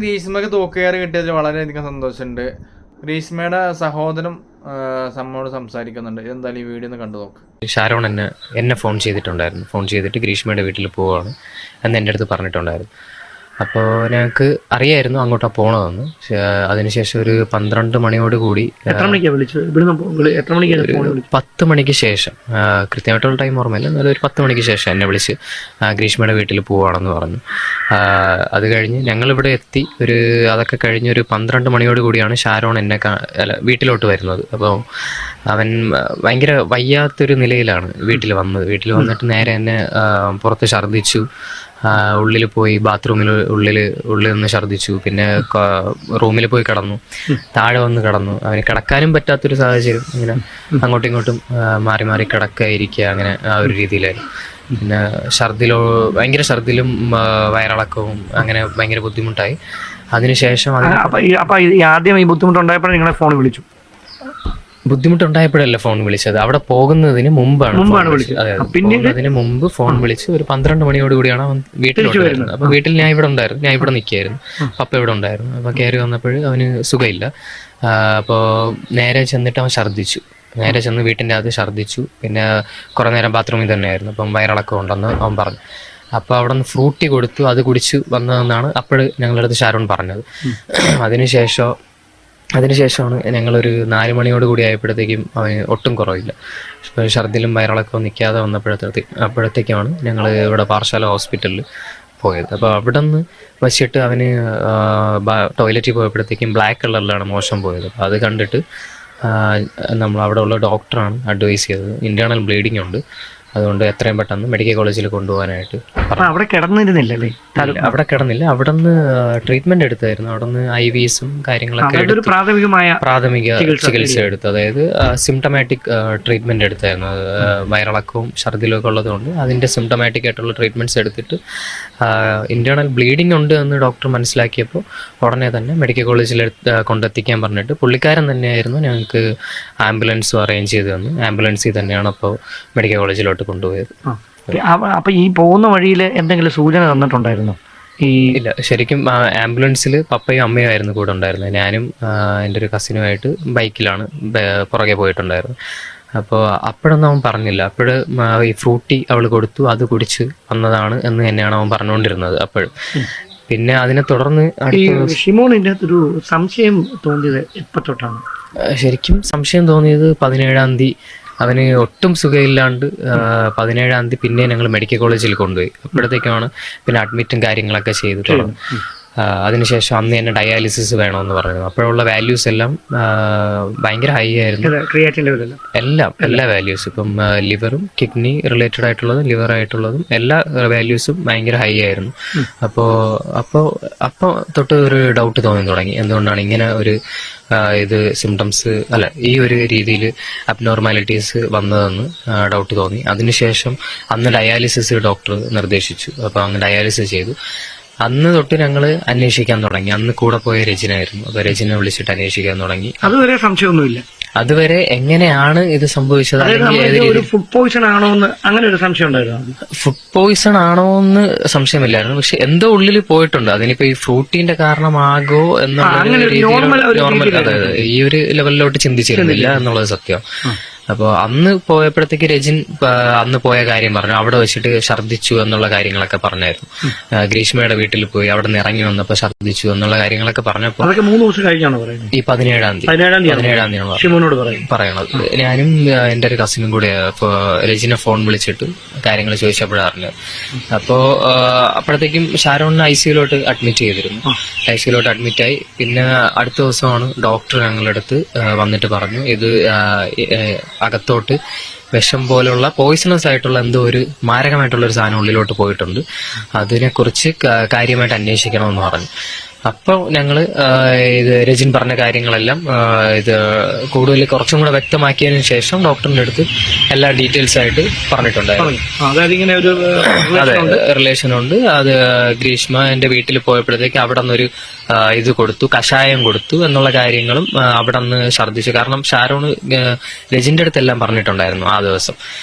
ഗ്രീഷ്മക്ക് തൂക്കുകയർ കിട്ടിയതിൽ വളരെയധികം സന്തോഷമുണ്ട്. ഗ്രീഷ്മയുടെ സഹോദരൻ നമ്മോട് സംസാരിക്കുന്നുണ്ട്. എന്തായാലും ഈ വീഡിയോ ഒന്ന് കണ്ടു നോക്ക്. ഷാരോൺ എന്നെ ഫോൺ ചെയ്തിട്ടുണ്ടായിരുന്നു. ഫോൺ ചെയ്തിട്ട് ഗ്രീഷ്മയുടെ വീട്ടിൽ പോവുകയാണ് എന്ന് എൻ്റെ അടുത്ത് പറഞ്ഞിട്ടുണ്ടായിരുന്നു. അപ്പോൾ ഞങ്ങൾക്ക് അറിയായിരുന്നു അങ്ങോട്ടാണ് പോകണമെന്ന്. അതിനുശേഷം ഒരു 12 മണിയോട് കൂടി 10 മണിക്ക് ശേഷം, കൃത്യമായിട്ടുള്ള ടൈം ഓർമ്മയില്ല, എന്നാലും ഒരു 10 മണിക്ക് ശേഷം എന്നെ വിളിച്ച് ഗ്രീഷ്മയുടെ വീട്ടിൽ പോവുകയാണെന്ന് പറഞ്ഞു. അത് കഴിഞ്ഞ് ഞങ്ങളിവിടെ എത്തി. അതൊക്കെ കഴിഞ്ഞ് ഒരു 12 മണിയോട് കൂടിയാണ് ഷാരോൺ വീട്ടിലോട്ട് വരുന്നത്. അപ്പോൾ അവൻ ഭയങ്കര വയ്യാത്തൊരു നിലയിലാണ് വീട്ടിൽ വന്നത്. വീട്ടിൽ വന്നിട്ട് നേരെ എന്നെ പുറത്ത് ഛർദ്ദിച്ചു. ഉള്ളിൽ പോയി ഉള്ളിൽ നിന്ന് ഛർദ്ദിച്ചു. പിന്നെ റൂമിൽ പോയി കിടന്നു. താഴെ വന്ന് കിടന്നു. അവന് കിടക്കാനും പറ്റാത്തൊരു സാഹചര്യം. ഇങ്ങനെ അങ്ങോട്ടും ഇങ്ങോട്ടും മാറി മാറി കിടക്കുക, ഇരിക്കുക, അങ്ങനെ ആ ഒരു രീതിയിലായിരുന്നു. പിന്നെ ഭയങ്കര ഛർദ്ദിലും വയറിളക്കവും അങ്ങനെ ഭയങ്കര ബുദ്ധിമുട്ടായി. അതിനുശേഷം ആദ്യം ഈ ബുദ്ധിമുട്ടുണ്ടായപ്പോൾ നിങ്ങളെ ഫോൺ വിളിച്ചു? ബുദ്ധിമുട്ടുണ്ടായപ്പോഴല്ല ഫോൺ വിളിച്ചത്, അവിടെ പോകുന്നതിന് മുമ്പാണ് വിളിച്ചത്. അതിന് മുമ്പ് ഫോൺ വിളിച്ച് ഒരു 12 മണിയോട് കൂടിയാണ് അവൻ വീട്ടിലോട്ട്. അപ്പൊ വീട്ടിൽ ഞാൻ ഇവിടെ ഉണ്ടായിരുന്നു. ഞാൻ ഇവിടെ നിൽക്കുകയായിരുന്നു. പപ്പ ഇവിടെ ഉണ്ടായിരുന്നു. അപ്പൊ കയറി വന്നപ്പോൾ അവന് സുഖമില്ല. അപ്പോൾ നേരെ ചെന്നിട്ട് അവൻ ഛർദ്ദിച്ചു. നേരെ ചെന്ന് വീട്ടിൻ്റെ അകത്ത് ഛർദ്ദിച്ചു. പിന്നെ കുറെ നേരം ബാത്റൂമിൽ തന്നെയായിരുന്നു. അപ്പം വയറിളക്കം ഉണ്ടെന്ന് അവൻ പറഞ്ഞു. അപ്പോൾ അവിടെ നിന്ന് ഫ്രൂട്ടി കൊടുത്തു. അത് കുടിച്ച് വന്നതെന്നാണ് അപ്പോൾ ഞങ്ങളുടെ അടുത്ത് ഷാരോൺ പറഞ്ഞത്. അതിനുശേഷമാണ് ഞങ്ങളൊരു 4 മണിയോട് കൂടി ആയപ്പോഴത്തേക്കും അവന് ഒട്ടും കുറവില്ല. ഛർദിലും വയറിളക്കവും നിൽക്കാതെ അപ്പോഴത്തേക്കാണ് ഞങ്ങൾ ഇവിടെ പാറശാല ഹോസ്പിറ്റലിൽ പോയത്. അപ്പോൾ അവിടെ നിന്ന് വച്ചിട്ട് അവന് ടോയ്ലറ്റിൽ പോയപ്പോഴത്തേക്കും ബ്ലാക്ക് കളറിലാണ് മോശം പോയത്. അപ്പോൾ അത് കണ്ടിട്ട് നമ്മൾ അവിടെ ഉള്ള ഡോക്ടറാണ് അഡ്വൈസ് ചെയ്തത്. ഇന്റേണൽ ബ്ലീഡിംഗ് ഉണ്ട്, അതുകൊണ്ട് എത്രയും പെട്ടെന്ന് മെഡിക്കൽ കോളേജിൽ കൊണ്ടുപോകാനായിട്ട്. അവിടെ കിടന്നിരുന്നില്ലല്ലേ? അവിടെ കിടന്നില്ല. അവിടെ നിന്ന് ട്രീറ്റ്മെന്റ് എടുത്തായിരുന്നു. അവിടെ നിന്ന് IVസും കാര്യങ്ങളൊക്കെ പ്രാഥമിക ചികിത്സ എടുത്തു. അതായത് സിംറ്റമാറ്റിക് ട്രീറ്റ്മെന്റ് എടുത്തായിരുന്നു. വയറിളക്കവും ഛർദിലും ഒക്കെ ഉള്ളതുകൊണ്ട് അതിന്റെ സിംറ്റമാറ്റിക് ആയിട്ടുള്ള ട്രീറ്റ്മെന്റ്സ് എടുത്തിട്ട് ഇന്റേണൽ ബ്ലീഡിംഗ് ഉണ്ട് എന്ന് ഡോക്ടർ മനസ്സിലാക്കിയപ്പോൾ ഉടനെ തന്നെ മെഡിക്കൽ കോളേജിൽ കൊണ്ടെത്തിക്കാൻ പറഞ്ഞിട്ട് പുള്ളിക്കാരൻ തന്നെയായിരുന്നു ഞങ്ങൾക്ക് ആംബുലൻസും അറേഞ്ച് ചെയ്ത് തന്നു. ആംബുലൻസിൽ തന്നെയാണ് അപ്പോൾ മെഡിക്കൽ കോളേജിലോട്ട് കൊണ്ടുപോയത്. അപ്പൊ ഈ പോകുന്ന വഴിയിൽ എന്തെങ്കിലും സൂചന തന്നിട്ടുണ്ടായിരുന്നോ? ഇല്ല, ശരിക്കും ആംബുലൻസിൽ പപ്പയും അമ്മയും ആയിരുന്നു കൂടെ ഉണ്ടായിരുന്നത്. ഞാനും എൻ്റെ ഒരു കസിനുമായിട്ട് ബൈക്കിലാണ് പുറകെ പോയിട്ടുണ്ടായിരുന്നു. അപ്പോൾ അപ്പോഴൊന്നും അവൻ പറഞ്ഞില്ല. ഈ ഫ്രൂട്ടി അവൾ കൊടുത്തു, അത് കുടിച്ച് വന്നതാണ് എന്ന് തന്നെയാണ് അവൻ പറഞ്ഞുകൊണ്ടിരുന്നത് അപ്പോഴും. പിന്നെ അതിനെ തുടർന്ന് ഷിമോണിന്റെ ഒരു സംശയം തോന്നിയത് എപ്പോൾ തൊട്ടാണ്? ശരിക്കും സംശയം തോന്നിയത് 17-ാം തീയതി അവന് ഒട്ടും സുഖമില്ലാണ്ട് 17-ാം തീയതി പിന്നെ ഞങ്ങൾ മെഡിക്കൽ കോളേജിൽ കൊണ്ടുപോയി. അപ്പോഴത്തേക്കാണ് പിന്നെ അഡ്മിറ്റും കാര്യങ്ങളൊക്കെ ചെയ്ത് തുടങ്ങി. അതിനുശേഷം അന്ന് തന്നെ ഡയാലിസിസ് വേണമെന്ന് പറഞ്ഞു. അപ്പോഴുള്ള വാല്യൂസ് എല്ലാം ഭയങ്കര ഹൈ ആയിരുന്നു. എല്ലാ വാല്യൂസും, ഇപ്പം ലിവറും കിഡ്നി റിലേറ്റഡ് ആയിട്ടുള്ളതും ലിവർ ആയിട്ടുള്ളതും എല്ലാ വാല്യൂസും ഭയങ്കര ഹൈ ആയിരുന്നു. അപ്പോൾ തൊട്ട് ഒരു ഡൗട്ട് തോന്നി തുടങ്ങി, എന്തുകൊണ്ടാണ് ഇങ്ങനെ ഒരു സിംറ്റംസ് ഈ ഒരു രീതിയിൽ അബ്നോർമാലിറ്റീസ് വന്നതെന്ന് ഡൗട്ട് തോന്നി. അതിനുശേഷം അന്ന് ഡയാലിസിസ് ഡോക്ടർ നിർദ്ദേശിച്ചു. അപ്പോൾ അങ്ങ് ഡയാലിസിസ് ചെയ്തു. അന്ന് തൊട്ട് ഞങ്ങൾ അന്വേഷിക്കാൻ തുടങ്ങി. അന്ന് കൂടെ പോയ രചനായിരുന്നു. അപ്പൊ രചന വിളിച്ചിട്ട് അന്വേഷിക്കാൻ തുടങ്ങി. അതുവരെ സംശയമൊന്നുമില്ല. അതുവരെ എങ്ങനെയാണ് ഇത് സംഭവിച്ചത്, ഫുഡ് പോയിസൺ ആണോ എന്ന് അങ്ങനെ ഒരു സംശയം ഉണ്ടായിരുന്നു. ഫുഡ് പോയിസൺ ആണോ എന്ന് സംശയമില്ലായിരുന്നു. പക്ഷെ എന്തോ ഉള്ളിൽ പോയിട്ടുണ്ട്. അതിനിപ്പോ ഈ ഫ്രൂട്ടിന്റെ കാരണമാകോ എന്നുള്ള നോർമൽ അതായത് ഈ ഒരു ലെവലിലോട്ട് ചിന്തിച്ചിരുന്നില്ല എന്നുള്ളത് സത്യം. അപ്പോൾ അന്ന് പോയപ്പോഴത്തേക്ക് രജിൻ അന്ന് പോയ കാര്യം പറഞ്ഞു. അവിടെ വെച്ചിട്ട് ഛർദ്ദിച്ചു എന്നുള്ള കാര്യങ്ങളൊക്കെ പറഞ്ഞായിരുന്നു. ഗ്രീഷ്മയുടെ വീട്ടിൽ പോയി അവിടെ നിന്ന് ഇറങ്ങി വന്നപ്പോൾ ഛർദ്ദിച്ചു എന്നുള്ള കാര്യങ്ങളൊക്കെ പറഞ്ഞപ്പോൾ 3 ദിവസം കഴിഞ്ഞാണ് പറയുന്നത്. ഈ 17-ാം തീയതി പറയണത്. ഞാനും എൻ്റെ ഒരു കസിനും കൂടെ രജിനെ ഫോൺ വിളിച്ചിട്ട് കാര്യങ്ങൾ ചോദിച്ചപ്പോഴാണ് അറിഞ്ഞത്. അപ്പോൾ അപ്പോഴത്തേക്കും ഷാരോണിനെ ICUലോട്ട് അഡ്മിറ്റ് ചെയ്തിരുന്നു. ICUലോട്ട് അഡ്മിറ്റായി. പിന്നെ അടുത്ത ദിവസമാണ് ഡോക്ടർ ഞങ്ങളുടെ അടുത്ത് വന്നിട്ട് പറഞ്ഞു, ഇത് അകത്തോട്ട് വിഷം പോലുള്ള പോയിസണസ് ആയിട്ടുള്ള എന്തോ ഒരു മാരകമായിട്ടുള്ള ഒരു സാധനം ഉള്ളിലോട്ട് പോയിട്ടുണ്ട്, അതിനെക്കുറിച്ച് കാര്യമായിട്ട് അന്വേഷിക്കണമെന്ന് പറഞ്ഞു. അപ്പോൾ ഞങ്ങള് രജിൻ പറഞ്ഞ കാര്യങ്ങളെല്ലാം കുറച്ചും കൂടെ വ്യക്തമാക്കിയതിനു ശേഷം ഡോക്ടറിന്റെ അടുത്ത് എല്ലാ ഡീറ്റെയിൽസ് ആയിട്ട് പറഞ്ഞിട്ടുണ്ടായിരുന്നു. അതെ, റിലേഷൻ ഉണ്ട്. അത് ഗ്രീഷ്മ എന്റെ വീട്ടിൽ പോയപ്പോഴത്തേക്ക് അവിടെ നിന്നൊരു കൊടുത്തു, കഷായം കൊടുത്തു എന്നുള്ള കാര്യങ്ങളും അവിടെ നിന്ന് ഛർദ്ദിച്ചു. കാരണം ഷാരോണ് രജിന്റെ അടുത്തെല്ലാം പറഞ്ഞിട്ടുണ്ടായിരുന്നു ആ ദിവസം.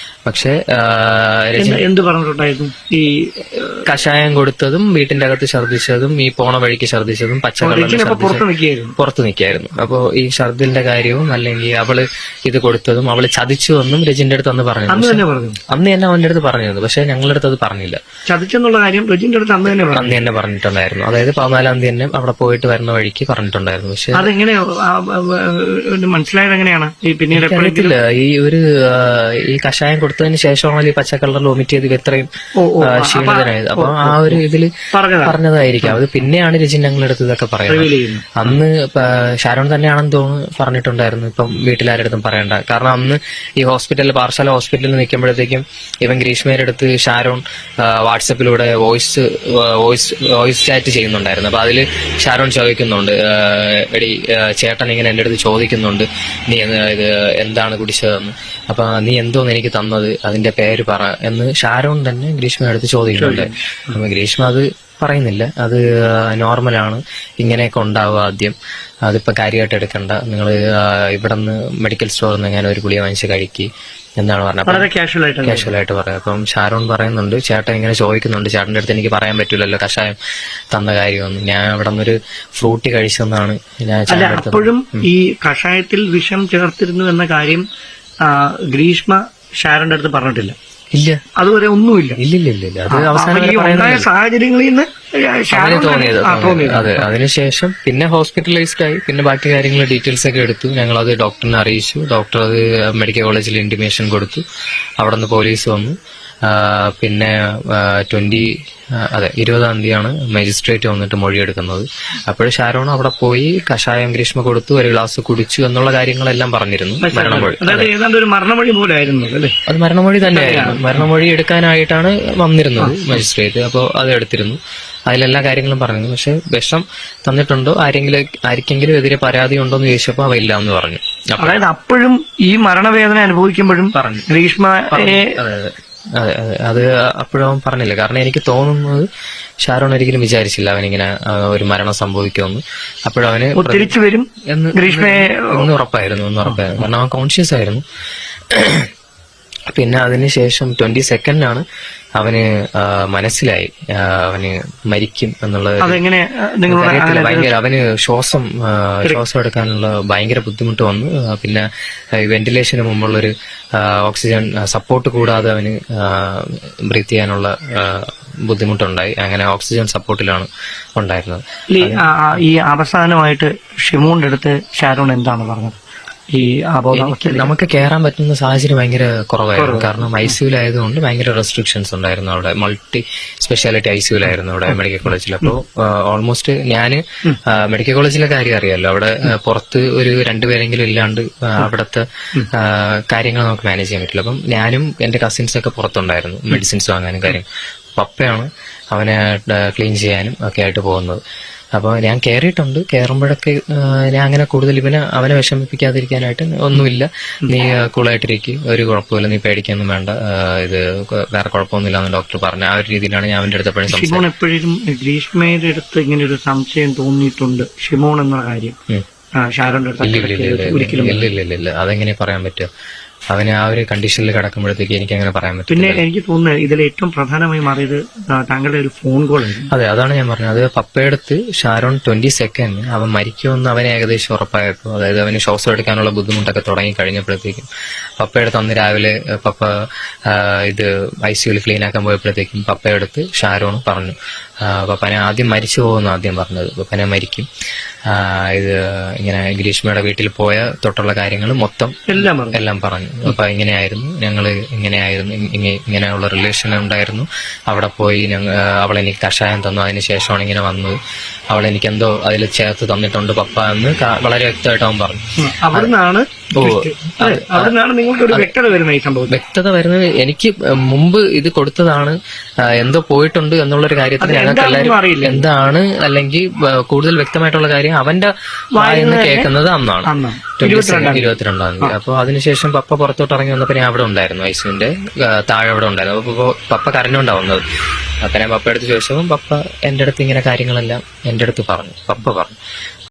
പക്ഷെ എന്ത് പറഞ്ഞിട്ടുണ്ടായിരുന്നു? ഈ കഷായം കൊടുത്തതും വീട്ടിന്റെ അകത്ത് ഛർദ്ദിച്ചതും ഈ പോണ വഴിക്ക് ഛർദ്ദിച്ചതും പച്ചക്കള്ളം പുറത്ത് നിൽക്കായിരുന്നു. അപ്പോ ഈ ഛർദിന്റെ കാര്യവും അല്ലെങ്കിൽ അവള് ഇത് കൊടുത്തതും അവള് ചതിച്ചു എന്നും രജിന്റെ അടുത്ത് അന്ന് പറഞ്ഞു. അന്ന് തന്നെ അവന്റെ അടുത്ത് പറഞ്ഞിരുന്നു. പക്ഷെ ഞങ്ങളുടെ അടുത്ത് അത് പറഞ്ഞില്ല. ചതിച്ചെന്നുള്ള കാര്യം രജിന്റെ അടുത്ത് അന്ന് തന്നെ പറഞ്ഞിട്ടുണ്ടായിരുന്നു. അതായത് 14-ാം തീയതി തന്നെ അവിടെ പോയിട്ട് വരുന്ന വഴിക്ക് പറഞ്ഞിട്ടുണ്ടായിരുന്നു. പക്ഷെ അതെങ്ങനെ മനസ്സിലായത് എങ്ങനെയാണ്? പിന്നീട് അറിയത്തില്ല. ഈ കഷായം കൊടുത്തതിന് ശേഷമാണ് ഈ പച്ചക്കള്ളറിൽ വൊമിറ്റ് ചെയ്ത് ഇത്രയും ക്ഷീണിതനായത്. അപ്പൊ ആ ഒരു ഇതില് പറഞ്ഞതായിരിക്കാം. അത് പിന്നെയാണ് രജിൻ ഞങ്ങളുടെ അടുത്ത് ഇതൊക്കെ പറയുന്നത്. അന്ന് ഷാരോൺ തന്നെയാണെന്ന് തോന്നുന്നു പറഞ്ഞിട്ടുണ്ടായിരുന്നു. ഇപ്പം വീട്ടിലാരടുത്തും പറയണ്ട. കാരണം അന്ന് ഈ ഹോസ്പിറ്റലിൽ പാറശാല ഹോസ്പിറ്റലിൽ നിൽക്കുമ്പോഴത്തേക്കും ഇവൻ ഗ്രീഷ്മയുടെ അടുത്ത് ഷാരോൺ വാട്സപ്പിലൂടെ വോയിസ് ചാറ്റ് ചെയ്യുന്നുണ്ടായിരുന്നു. അപ്പൊ അതില് ഷാരോൺ ചോദിക്കുന്നുണ്ട്, എടി ചേട്ടൻ ഇങ്ങനെ എന്റെ അടുത്ത് ചോദിക്കുന്നുണ്ട് നീ ഇത് എന്താണ് കുടിച്ചതെന്ന്. അപ്പൊ നീ എന്തോന്ന് എനിക്ക് തന്നത്, അതിന്റെ പേര് പറ എന്ന് ഷാരോൺ തന്നെ ഗ്രീഷ്മയുടെ അടുത്ത് ചോദിക്കുന്നുണ്ട്. അപ്പൊ ഗ്രീഷ്മ അത് പറയുന്നില്ല. അത് നോർമലാണ്, ഇങ്ങനെയൊക്കെ ഉണ്ടാവുക. ആദ്യം അതിപ്പോ കാര്യമായിട്ട് എടുക്കണ്ട, നിങ്ങൾ ഇവിടെ നിന്ന് മെഡിക്കൽ സ്റ്റോറിൽ നിന്ന് എങ്ങനെ ഒരു ഗുളിക വാങ്ങിച്ച് കഴിക്കുക എന്നാണ് പറഞ്ഞത്. കാഷ്വലായിട്ട് പറയാം. അപ്പം ഷാരോൺ പറയുന്നുണ്ട്, ചേട്ടൻ ഇങ്ങനെ ചോദിക്കുന്നുണ്ട്, ചേട്ടന്റെ അടുത്ത് എനിക്ക് പറയാൻ പറ്റില്ലല്ലോ കഷായം തന്ന കാര്യമൊന്നും, ഞാൻ അവിടെ നിന്നൊരു ഫ്രൂട്ടി കഴിച്ചെന്നാണ് ഞാൻ. അപ്പോഴും ഈ കഷായത്തിൽ വിഷം ചേർത്തിരുന്നു എന്ന കാര്യം ഗ്രീഷ്മ ഷാരോന്റെ അടുത്ത് പറഞ്ഞിട്ടില്ല. ഇല്ല, അതുവരെ ഒന്നുമില്ല. ഇല്ല. അത് അവസാനം സാഹചര്യങ്ങളിൽ നിന്ന് തോന്നിയത്. അതെ, അതിനുശേഷം പിന്നെ ഹോസ്പിറ്റലൈസ്ഡ് ആയി. പിന്നെ ബാക്കി കാര്യങ്ങൾ ഡീറ്റെയിൽസ് ഒക്കെ എടുത്തു. ഞങ്ങളത് ഡോക്ടറിനെ അറിയിച്ചു. ഡോക്ടർ അത് മെഡിക്കൽ കോളേജിൽ ഇന്റിമേഷൻ കൊടുത്തു. അവിടെ നിന്ന് പോലീസ് വന്നു. പിന്നെ 20-ാം തീയതിയാണ് മജിസ്ട്രേറ്റ് വന്നിട്ട് മൊഴിയെടുക്കുന്നത്. അപ്പോൾ ഷാരോൺ അവിടെ പോയി കഷായം ഗ്രീഷ്മ കൊടുത്തു, ഒരു ഗ്ലാസ് കുടിച്ചു എന്നുള്ള കാര്യങ്ങളെല്ലാം പറഞ്ഞിരുന്നു. മരണമൊഴി അത് മരണമൊഴി തന്നെയായിരുന്നു. മരണമൊഴി എടുക്കാനായിട്ടാണ് വന്നിരുന്നത് മജിസ്ട്രേറ്റ്. അപ്പോൾ അത് എടുത്തിരുന്നു. അതിലെല്ലാ കാര്യങ്ങളും പറഞ്ഞിരുന്നു. പക്ഷെ വിഷം തന്നിട്ടുണ്ടോ, ആർക്കെങ്കിലും എതിരെ പരാതി ഉണ്ടോ എന്ന് ചോദിച്ചപ്പോൾ അവ ഇല്ല എന്ന് പറഞ്ഞു. അതായത് അപ്പോഴും ഈ മരണവേദന അനുഭവിക്കുമ്പോഴും പറഞ്ഞു ഗ്രീഷ്മ. അതെ, അത് അപ്പോഴും പറഞ്ഞില്ല. കാരണം എനിക്ക് തോന്നുന്നത് ഷാരോൺ ഒരിക്കലും വിചാരിച്ചില്ല അവനിങ്ങനെ ഒരു മരണം സംഭവിക്കുമെന്ന്. അപ്പോഴവന് തിരിച്ചു വരും എന്ന് ഉറപ്പായിരുന്നു. കാരണം അവൻ കോൺഷ്യസ് ആയിരുന്നു. പിന്നെ അതിനുശേഷം 22-ാണ് അവന് മനസ്സിലായി അവന് മരിക്കും എന്നുള്ളത്. ഭയങ്കര അവന് ശ്വാസം എടുക്കാനുള്ള ഭയങ്കര ബുദ്ധിമുട്ട് വന്നു. പിന്നെ വെന്റിലേഷന് മുമ്പുള്ളൊരു ഓക്സിജൻ സപ്പോർട്ട് കൂടാതെ അവന് ബ്രീത്ത് ചെയ്യാനുള്ള ബുദ്ധിമുട്ടുണ്ടായി. അങ്ങനെ ഓക്സിജൻ സപ്പോർട്ടിലാണ് ഉണ്ടായിരുന്നത്. ഈ അവസാനമായിട്ട് ഷിമോന്റെ അടുത്ത് ഷാരോൺ എന്താണ് പറഞ്ഞത്? ഈ നമുക്ക് കയറാൻ പറ്റുന്ന സാഹചര്യം ഭയങ്കര കുറവായിരുന്നു. കാരണം ഐസിയുലായതുകൊണ്ട് ഭയങ്കര റെസ്ട്രിക്ഷൻസ് ഉണ്ടായിരുന്നു. അവിടെ മൾട്ടി സ്പെഷ്യാലിറ്റി ഐസിയുലായിരുന്നു അവിടെ മെഡിക്കൽ കോളേജിൽ. അപ്പോൾ ഓൾമോസ്റ്റ് ഞാന് മെഡിക്കൽ കോളേജിലെ കാര്യം അറിയാമല്ലോ, അവിടെ പുറത്ത് ഒരു 2 പേരെങ്കിലും ഇല്ലാണ്ട് അവിടുത്തെ കാര്യങ്ങൾ നമുക്ക് മാനേജ് ചെയ്യാൻ പറ്റില്ല. അപ്പം ഞാനും എന്റെ കസിൻസ് ഒക്കെ പുറത്തുണ്ടായിരുന്നു മെഡിസിൻസ് വാങ്ങാനും കാര്യം. പപ്പയാണ് അവനെ ക്ലീൻ ചെയ്യാനും ഒക്കെ ആയിട്ട് പോകുന്നത്. അപ്പോൾ ഞാൻ കയറിയിട്ടുണ്ട്. കയറുമ്പോഴൊക്കെ ഞാൻ അങ്ങനെ കൂടുതൽ അവനെ വിഷമിപ്പിക്കാതിരിക്കാനായിട്ട് ഒന്നുമില്ല, നീ കൂളായിട്ടിരിക്കും, ഒരു കുഴപ്പമില്ല, നീ പേടിക്കൊന്നും വേണ്ട, ഇത് വേറെ കുഴപ്പമൊന്നുമില്ല എന്ന് ഡോക്ടർ പറഞ്ഞു. ആ ഒരു രീതിയിലാണ് ഞാൻ അവന്റെ അടുത്ത് എപ്പോഴും സംസാരിക്കുന്നത്. എപ്പോഴും ഗ്രീഷ്മയുടെ അടുത്ത് ഇങ്ങനെ ഒരു സംശയം തോന്നിയിട്ടുണ്ട് ഷിമോൺ എന്ന കാര്യം ഷാരോന്റെ അടുത്ത്? ഇല്ല, അതെങ്ങനെ പറയാൻ പറ്റുക? അവന് ആ ഒരു കണ്ടീഷനിൽ കിടക്കുമ്പോഴത്തേക്ക് എനിക്ക് അങ്ങനെ പറയാൻ പറ്റും. പിന്നെ എനിക്ക് തോന്നുന്നത് ഇതിൽ ഏറ്റവും പ്രധാനമായി മാറിയത് താങ്കളുടെ ഒരു ഫോൺ കോൾ ആയിരുന്നു. അതെ, അതാണ് ഞാൻ പറഞ്ഞത്. അത് പപ്പയെടുത്ത് ഷാരോൺ 22 അവൻ മരിക്കുമെന്ന് അവനെ ഏകദേശം ഉറപ്പായപ്പോൾ, അതായത് അവന് ശ്വാസം എടുക്കാനുള്ള ബുദ്ധിമുട്ടൊക്കെ തുടങ്ങി കഴിഞ്ഞപ്പോഴത്തേക്കും പപ്പയെടുത്ത് അന്ന് രാവിലെ പപ്പ ഇത് ഐസിയുവിൽ ക്ലീൻ ആക്കാൻ പോയപ്പോഴത്തേക്കും പപ്പയെടുത്ത് ഷാരോൺ പറഞ്ഞു, പപ്പനെ ആദ്യം മരിച്ചു പോകുന്നു ആദ്യം പറഞ്ഞത്, പപ്പനെ മരിക്കും, ഇത് ഇങ്ങനെ ഗ്രീഷ്മയുടെ വീട്ടിൽ പോയ തൊട്ടുള്ള കാര്യങ്ങൾ മൊത്തം എല്ലാം പറഞ്ഞു. അപ്പൊ ഇങ്ങനെയായിരുന്നു, ഞങ്ങള് ഇങ്ങനെയുള്ള റിലേഷൻ ഉണ്ടായിരുന്നു, അവിടെ പോയി അവളെനിക്ക് കഷായം തന്നു, അതിനുശേഷമാണ് ഇങ്ങനെ വന്നത്, അവളെനിക്കെന്തോ അതിൽ ചേർത്ത് തന്നിട്ടുണ്ട് പപ്പ എന്ന് വളരെ വ്യക്തമായിട്ട് അവൻ പറഞ്ഞു. വ്യക്തത വരുന്നത് എനിക്ക് മുമ്പ് ഇത് കൊടുത്തതാണ്, എന്തോ പോയിട്ടുണ്ട് എന്നുള്ളൊരു കാര്യത്തിൽ ഞങ്ങൾക്ക് എല്ലാവരും എന്താണ് അല്ലെങ്കിൽ കൂടുതൽ വ്യക്തമായിട്ടുള്ള കാര്യം അവന്റെ വായിന്ന് കേൾക്കുന്നത് അന്നാണ് 22-ാം തീയതി. അപ്പൊ അതിനുശേഷം പപ്പ പുറത്തോട്ട് ഇറങ്ങി വന്നപ്പോ ഞാൻ അവിടെ ഉണ്ടായിരുന്നു, ഐസിന്റെ താഴെ അവിടെ ഉണ്ടായിരുന്നു. അപ്പൊ പപ്പ കരഞ്ഞുകൊണ്ടാവുന്നത്. അപ്പൊ ഞാൻ പപ്പ അടുത്ത് ചോദിച്ചപ്പോൾ പപ്പ എന്റെ അടുത്ത് ഇങ്ങനെ കാര്യങ്ങളെല്ലാം എന്റെ അടുത്ത് പറഞ്ഞു, പപ്പ പറഞ്ഞു.